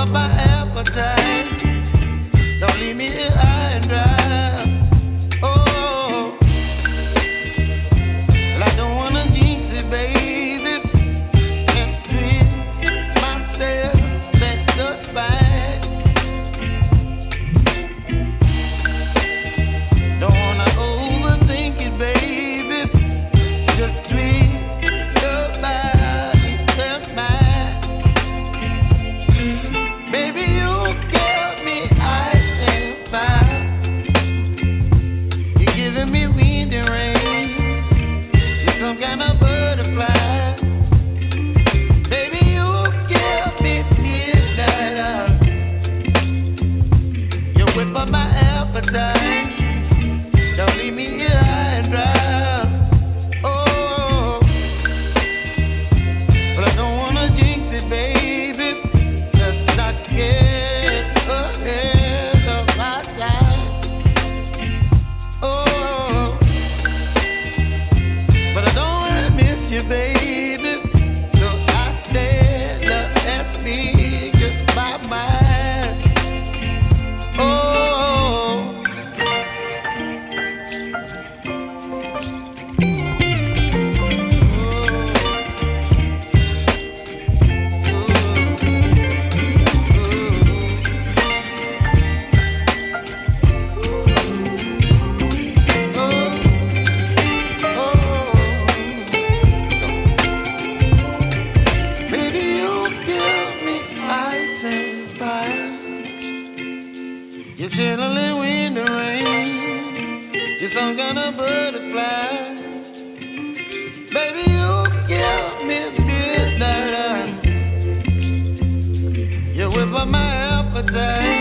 up my appetite. Don't leave me here high and dry. Oh, well, I don't wanna jinx it, baby, and twist myself at the spine. Don't wanna overthink it, baby. It's just twist your body and mine. Baby, you give me ice and fire. You're giving me wind and rain. You're some kind of butterfly. Baby, you give me midnight. You whip up my appetite. Don't leave me here high and dry. Oh, but I don't wanna jinx it, baby. Let's not get ahead of my time. Oh, but I don't wanna miss you, baby. So I stand up and speak my mind. Oh. Baby, you give me ice and fire. You're chilling wind and rain. You're some kind of butterfly. Baby, you give me midnight. You whip up my appetite.